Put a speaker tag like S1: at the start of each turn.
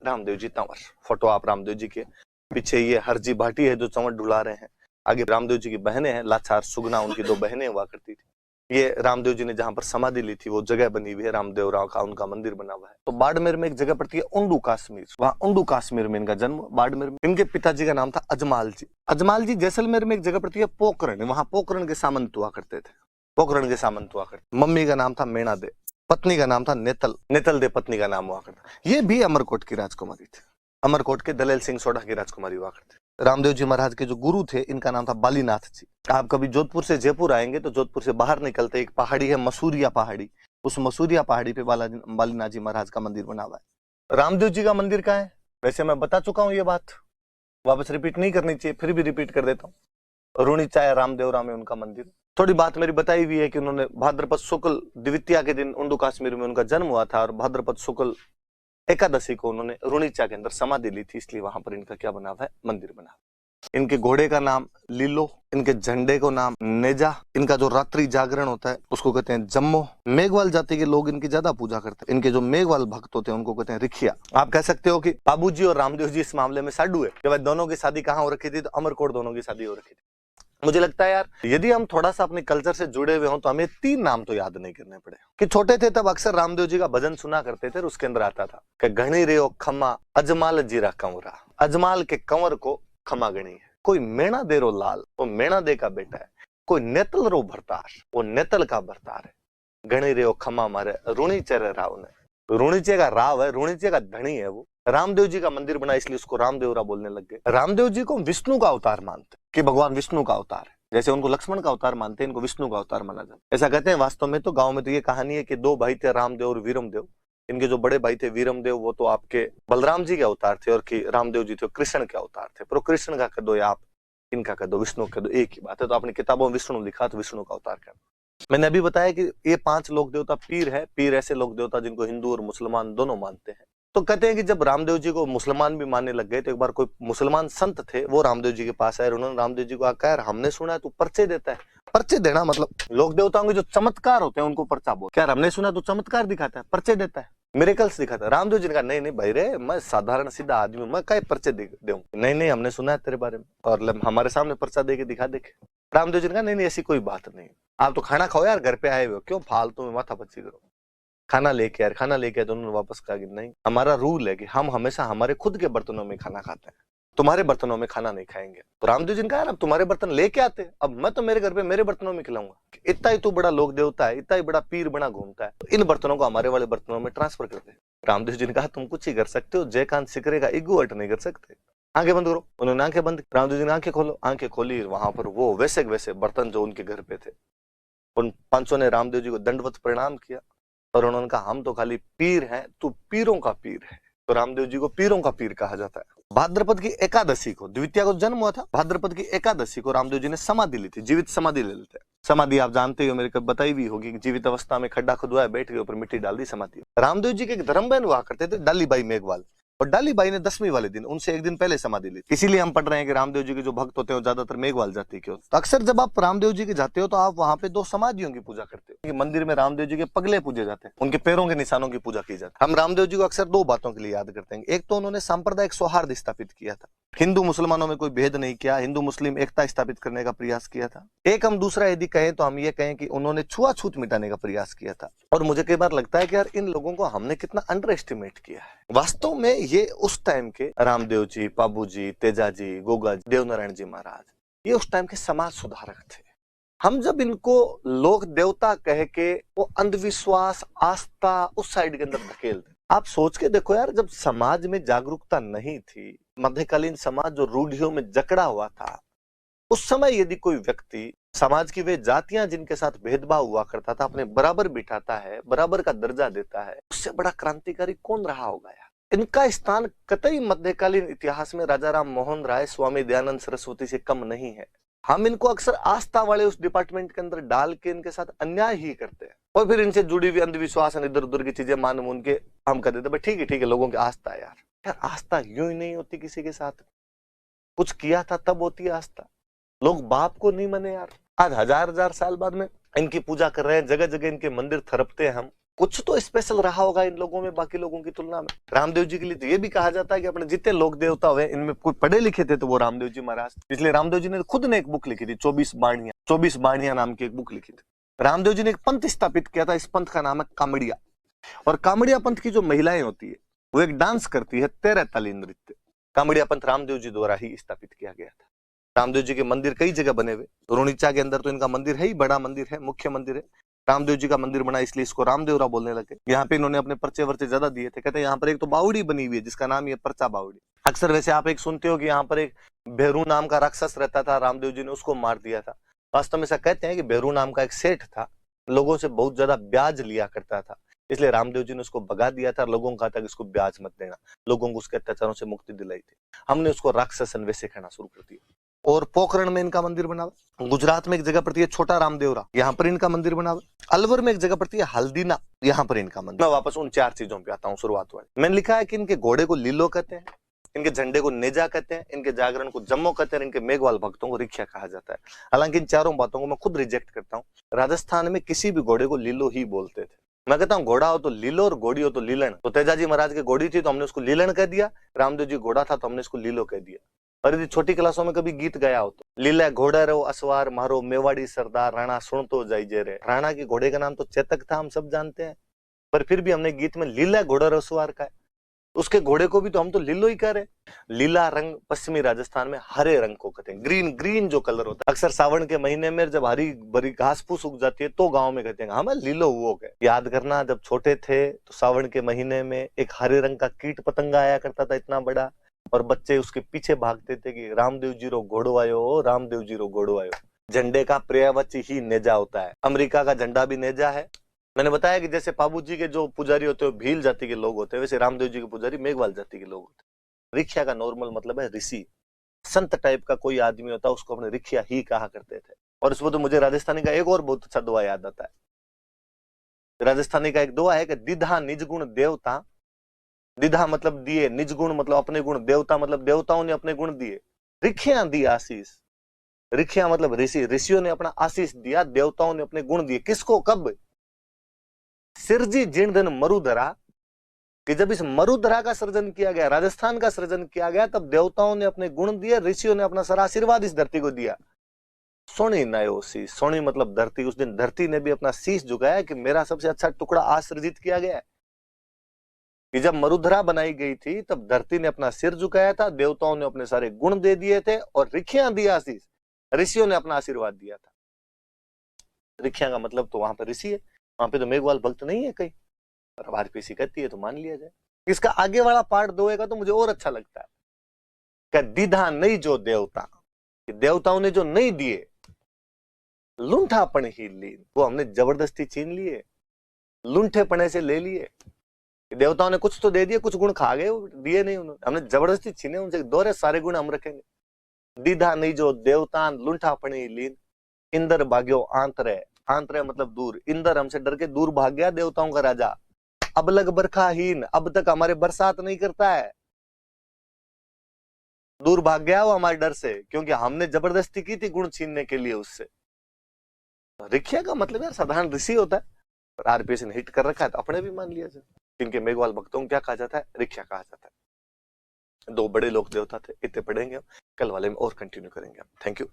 S1: Ramdev ji Tanwar, photo आप रामदेव जी के पीछे ये हरजी भाटी है जो चंवर ढुला रहे हैं। आगे रामदेव जी की बहनें हैं, लाचार सुगना उनकी दो बहनें हुआ करती थी। ये रामदेव जी ने जहां पर समाधि ली थी वो जगह बनी हुई है, रामदेव राव का उनका मंदिर बना हुआ है। तो बाड़मेर में एक जगह पड़ती है उंडू काश्मीर, वहां उंडू काश्मीर में इनका जन्म, बाड़मेर में। इनके पिताजी का नाम था अजमाल जी। अजमाल जी जैसलमेर में एक जगह पड़ती है पोखरण, वहां पोखरण के सामंत हुआ करते थे, पोखरण के सामंत हुआ करते। मम्मी का नाम था मेणा दे, पत्नी का नाम था नेतल, नेतल दे पत्नी का नाम हुआ करता। ये भी अमरकोट की राजकुमारी थे, अमरकोट के दलेल सिंह सोढ़ा की राजकुमारी हुआ करते। रामदेव जी महाराज के जो गुरु थे इनका नाम था बालीनाथ जी। आप कभी जोधपुर से जयपुर आएंगे तो जोधपुर से बाहर निकलते एक पहाड़ी है मसूरिया पहाड़ी, उस मसूरिया पहाड़ी पे बालीनाथ जी महाराज का मंदिर बना हुआ है। रामदेव जी का मंदिर कहाँ है? वैसे मैं बता चुका हूँ ये बात, वापस रिपीट नहीं करनी चाहिए, फिर भी रिपीट कर देता हूँ। रुणीचाया रामदेव राम है उनका मंदिर। थोड़ी बात मेरी बताई हुई है कि उन्होंने भाद्रपद शुक्ल द्वितीया के दिन उंडू काश्मीर में उनका जन्म हुआ था और भाद्रपद शुक्ल एकादशी को उन्होंने रुणीचा के अंदर समाधि ली थी, इसलिए वहां पर इनका क्या बना हुआ है? मंदिर बना। इनके घोड़े का नाम लीलो, इनके झंडे को नाम नेजा, इनका जो रात्रि जागरण होता है उसको कहते हैं जम्मो। मेघवाल जाति के लोग इनकी ज्यादा पूजा करते हैं। इनके जो मेघवाल भक्त होते हैं उनको कहते हैं रिखिया। आप कह सकते हो कि बाबूजी और रामदेव जी इस मामले में साडू है कि भाई दोनों की शादी कहाँ हो रखी थी? तो अमरकोट दोनों की शादी हो रखी थी। मुझे लगता है यार यदि हम थोड़ा सा अपने कल्चर से जुड़े हुए हों तो हमें 3 नाम तो याद नहीं करने पड़े। कि छोटे थे तब अक्सर रामदेव जी का भजन सुना करते थे और उसके अंदर आता था कि घणी रे खम्मा अजमाल जीरा कंवरा, अजमाल के कंवर को खमा गणी है। कोई मेणा दे रो लाल, वो मेणा दे का बेटा है। कोई नेतल रो भरतार, वो नेतल का भरतार है। घणी रे खम्मा मारे रुणीचे राव ने, रुणीचे का राव है, रुणीचे का धनी है वो। रामदेव जी का मंदिर बना इसलिए उसको रामदेवरा बोलने लग गए। रामदेव जी को विष्णु का अवतार मानते कि भगवान विष्णु का अवतार है, जैसे उनको लक्ष्मण का अवतार मानते हैं इनको विष्णु का अवतार माना जाता है। ऐसा कहते हैं। वास्तव में तो गांव में तो ये कहानी है कि 2 भाई थे रामदेव और वीरमदेव। इनके जो बड़े भाई थे वीरमदेव वो तो आपके बलराम जी के अवतार थे और कि रामदेव जी थे कृष्ण के अवतार थे। पर कृष्ण का कह दो या आप इनका कह दो, विष्णु कह दो, एक ही बात है। तो अपनी किताबों में विष्णु लिखा तो विष्णु का अवतार कह। मैंने अभी बताया कि ये 5 लोक देवता पीर है। पीर ऐसे लोक देवता जिनको हिंदू और मुसलमान दोनों मानते हैं। तो कहते हैं कि जब रामदेव जी को मुसलमान भी मानने लग गए तो एक बार कोई मुसलमान संत थे वो रामदेव जी के पास आए। उन्होंने रामदेव जी को कहा, हमने सुना है तू पर्चे देता है। पर्चे देना मतलब लोक देवताओं के जो चमत्कार होते हैं उनको पर्चा बोल। क्या हमने सुना तू चमत्कार दिखाता है, पर्चे देता है, मिरेकल्स दिखाता है। रामदेव जी ने कहा नहीं नहीं भाई रे, मैं साधारण सीधा आदमी हूं, मैं क्या पर्चे दूं? नहीं नहीं हमने सुना है तेरे बारे में और हमारे सामने पर्चा दे के दिखा देखे। रामदेव जी ने कहा नहीं नहीं ऐसी कोई बात नहीं, आप तो खाना खाओ यार, घर पे आए हुए क्यों फालतू में माथा पच्ची करो, खाना लेके यार, खाना लेके आए। तो उन्होंने वापस कहा कि नहीं, हमारा रूल है कि हम हमेशा हमारे खुद के बर्तनों में खाना खाते हैं, तुम्हारे बर्तनों में खाना नहीं खाएंगे। तो रामदेव जी ने कहा अब तुम्हारे बर्तन लेके आते, अब मैं तो मेरे घर पे मेरे बर्तनों में खिलाऊंगा। इतना ही तू बड़ा लोक देवता है, इतना ही बड़ा पीर बना घूमता है, तो इन बर्तनों को हमारे वाले बर्तनों में ट्रांसफर कर दे। रामदेव जी ने कहा तुम कुछ ही कर सकते हो, जयकांत सिकरे का इगो हट नहीं कर सकते। आंखें बंद करो। उन्होंने आंखें बंद, रामदेव जी ने आंखें खोलो, आंखें खोली, वहां पर वो वैसे वैसे बर्तन जो उनके घर पे थे। उन 500 ने रामदेव जी को दंडवत प्रणाम किया और उन्होंने कहा हम तो खाली पीर हैं, तू पीरों का पीर है। तो रामदेव जी को पीरों का पीर कहा जाता है। भाद्रपद की एकादशी को, द्वितीया को जन्म हुआ था, भाद्रपद की एकादशी को रामदेव जी ने समाधि ली थी, जीवित समाधि ले लेते हैं। समाधि आप जानते हो, मेरे को बताई भी होगी कि जीवित अवस्था में खड्डा खुदवाया, बैठ के ऊपर मिट्टी डाल दी, समाधि। रामदेव जी के एक धर्म बहन हुआ करते थे डालीबाई मेघवाल, और डालीबाई ने 10वीं वाले दिन उनसे एक दिन पहले समाधि ली। इसीलिए हम पढ़ रहे हैं कि रामदेव जी के जो भक्त होते हैं ज्यादातर मेघवाल जाति के होते हैं। तो अक्सर जब आप रामदेव जी के जाते हो तो आप वहां पे 2 समाधियों की पूजा करते हो। मंदिर में रामदेव जी के पगले पूजे जाते हैं, उनके पैरों के निशानों की पूजा की जाती है। हम रामदेव जी को अक्सर 2 बातों के लिए याद करते हैं। एक तो उन्होंने सांप्रदायिक सौहार्द स्थापित किया था, हिंदू मुसलमानों में कोई भेद नहीं किया, हिंदू मुस्लिम एकता स्थापित करने का प्रयास किया था। एक हम दूसरा यदि कहें तो हम ये कहें कि उन्होंने छुआछूत मिटाने का प्रयास किया था। और मुझे कई बार लगता है कि यार इन लोगों को हमने कितना अंडर एस्टिमेट किया है। वास्तव में ये उस टाइम के रामदेव जी, पाबू जी, तेजा जी, गोगा जी, देवनारायण जी महाराज, ये उस टाइम के समाज सुधारक थे। हम जब इनको लोक देवता कह के वो अंधविश्वास, आस्था उस साइड के अंदर धकेलते। आप सोच के देखो यार, जब समाज में जागरूकता नहीं थी, मध्यकालीन समाज जो रूढ़ियों में जकड़ा हुआ था, उस समय यदि कोई व्यक्ति समाज की वे जातियां जिनके साथ भेदभाव हुआ करता था अपने बराबर बिठाता है, बराबर का दर्जा देता है, उससे बड़ा क्रांतिकारी कौन रहा होगा यार। इनका स्थान कतई मध्यकालीन इतिहास में राजा राम मोहन राय, स्वामी दयानंद सरस्वती से कम नहीं है। हम इनको अक्सर आस्था वाले उस डिपार्टमेंट के अंदर डाल के इनके साथ अन्याय ही करते हैं और फिर इनसे जुड़ी हुई अंधविश्वास, इधर उधर की चीजें मान मून के हम कर देते। ठीक है लोगों की आस्था है यार आस्था यूं ही नहीं होती किसी के साथ, कुछ किया था तब होती है आस्था। लोग बाप को नहीं माने यार। आज हजार साल बाद में इनकी पूजा कर रहे हैं, जगह जगह इनके मंदिर थरपते हैं हम, कुछ तो स्पेशल रहा होगा इन लोगों में बाकी लोगों की तुलना में। रामदेव जी के लिए तो ये भी कहा जाता है कि अपने जितने लोक देवता हुए इनमें कोई पढ़े लिखे थे तो वो रामदेव जी महाराज। इसलिए रामदेव जी ने खुद ने एक बुक लिखी थी 24 बाणियां नाम की एक बुक लिखी थी। रामदेव जी ने एक पंथ स्थापित किया था, इस पंथ का नाम है कामड़िया। और कामड़िया पंथ की जो महिलाएं होती है वो एक डांस करती है 13 ताली नृत्य। कामड़िया पंथ रामदेव जी द्वारा ही स्थापित किया गया था। रामदेव जी के मंदिर कई जगह बने हुए, रोनिचा के अंदर तो इनका मंदिर है ही, बड़ा मंदिर है, मुख्य मंदिर है। रामदेव जी का मंदिर बना इसलिए इसको रामदेवरा बोलने लगे। यहाँ पे इन्होंने अपने पर्चे वर्चे ज्यादा दिए थे। कहते हैं यहाँ पर एक तो बावड़ी बनी हुई है जिसका नाम है पर्चा बावड़ी। अक्सर वैसे आप एक सुनते हो कि यहाँ पर एक भेरू नाम का राक्षस रहता था, रामदेव जी ने उसको मार दिया था। वास्तव में ऐसा कहते हैं कि भेरू नाम का एक सेठ था, लोगों से बहुत ज्यादा ब्याज लिया करता था, इसलिए रामदेव जी ने उसको भगा दिया था। लोगों को कहा था कि इसको ब्याज मत देना, लोगों को उसके अत्याचारों से मुक्ति दिलाई थी। हमने उसको राक्षसन वैसे कहना शुरू कर दिया। और पोखरण में इनका मंदिर बना हुआ। गुजरात में एक जगह पड़ती है छोटा रामदेवरा, यहाँ पर इनका मंदिर बना हुआ। अलवर में एक जगह पड़ती है हल्दीना, यहाँ पर इनका मंदिर। मैं वापस उन 4 चीजों पे आता हूँ शुरुआत वाली। मैंने लिखा है कि इनके घोड़े को लीलो कहते हैं, इनके झंडे को नेजा कहते हैं, इनके जागरण को जम्मो कहते हैं, इनके मेघवाल भक्तों को रिक्शा कहा जाता है। हालांकि इन चारों बातों को मैं खुद रिजेक्ट करता हूँ। राजस्थान में किसी भी घोड़े को लीलो ही बोलते थे। मैं कहता हूँ घोड़ा हो तो लीलो और घोड़ी हो तो लीलन। तो तेजाजी महाराज की घोड़ी थी तो हमने उसको लीलन कह दिया, रामदेव जी घोड़ा था तो हमने इसको लीलो कह दिया। और यदि छोटी क्लासों में कभी गीत गाया हो तो लीला घोड़ा रो असवार मारो मेवाड़ी सरदार राणा सुन तो जाई जे रे। राणा के घोड़े का नाम तो चेतक था, हम सब जानते हैं, पर फिर भी हमने गीत में लीला घोड़ा रो असवार का है। उसके घोड़े को भी तो हम तो लीलो ही कह रहे। लीला रंग पश्चिमी राजस्थान में हरे रंग को कहते हैं, ग्रीन ग्रीन जो कलर होता है। अक्सर सावन के महीने में जब हरी भरी घास फूस उग जाती है तो गांव में कहते हैं हमें लीलो हुओ गए। याद करना, जब छोटे थे तो सावन के महीने में एक हरे रंग का कीट पतंगा आया करता था इतना बड़ा, और बच्चे उसके पीछे भागते थे कि रामदेव जी रो घोड़ो आयो, रामदेव जी रो घोड़ो आयो। झंडे का पर्यायवाची ही नेजा होता है। अमेरिका का झंडा भी नेजा है। मैंने बताया कि जैसे पाबू जी के जो पुजारी होते हैं भील जाति के लोग होते हैं, वैसे रामदेव जी के पुजारी मेघवाल जाति के लोग होते हैं। रिक्शा का नॉर्मल मतलब है ऋषि, संत टाइप का कोई आदमी होता है उसको अपने रिक्शा ही कहा करते थे। और इसमें तो मुझे राजस्थानी का एक और बहुत अच्छा दुआ याद आता है। राजस्थानी का एक दुआ है कि दिधा निज गुण देवता, दिधा मतलब दिए, निज गुण मतलब अपने गुण, देवता मतलब देवताओं ने अपने गुण दिए, रिखिया दी आशीष। रिखिया मतलब ऋषि, ऋषियों ने अपना आशीष दिया, देवताओं ने अपने गुण दिए। किसको कब? सिरजी जिणधन मरुधरा, कि जब इस मरुधरा का सृजन किया गया, राजस्थान का सृजन किया गया, तब देवताओं ने अपने गुण दिए, ऋषियों ने अपना सारा आशीर्वाद इस धरती को दिया। सोनी नयो शीश, सोनी मतलब धरती। उस दिन धरती ने भी अपना शीश झुकाया कि मेरा सबसे अच्छा टुकड़ा आज सृजित किया गया है। कि जब मरुधरा बनाई गई थी तब धरती ने अपना सिर झुकाया था, देवताओं ने अपने सारे गुण दे दिए थे, और रिखियां दी आशीष, ऋषियों ने अपना आशीर्वाद दिया था। रिखिया का मतलब तो वहां पर ऋषि है, वहां पे तो मेघवाल भक्त नहीं है कहीं, पर अब आरपीसी कहती है तो मान लिया जाए। इसका आगे वाला पार्ट 2 का तो मुझे और अच्छा लगता है। क्या दीधा नहीं जो देवता, देवताओं ने जो नहीं दिए, लुंठापन ही लीन, वो हमने जबरदस्ती छीन लिए, लुंठेपने से ले लिए। देवताओं ने कुछ तो दे दिए, कुछ गुण खा गए, दिए नहीं उन्होंने, हमने जबरदस्ती छीने उनसे। दोहरे सारे गुण हम रखेंगे। दीधा नहीं जो देवता लुंठापनी लीन, इंद्र भाग्यो आंतरे, आंतरे मतलब दूर, इंद्र हमसे डर के दूर भाग गया, देवताओं का राजा। अब लग बरखाहीन, अब तक हमारे बरसात नहीं करता है, दूर भाग गया वो हमारे डर से, क्योंकि हमने जबरदस्ती की थी गुण छीनने के लिए उससे। रिखिया का मतलब यार साधारण ऋषि होता है, पर आरपीएस ने हिट कर रखा है तो अपने भी मान लिया जाए। जिनके मेघवाल भक्तों को क्या कहा जाता है? रिक्शा कहा जाता है। 2 बड़े लोक देवता थे, इतने पढ़ेंगे हम, कल वाले में और कंटिन्यू करेंगे हम। Thank you.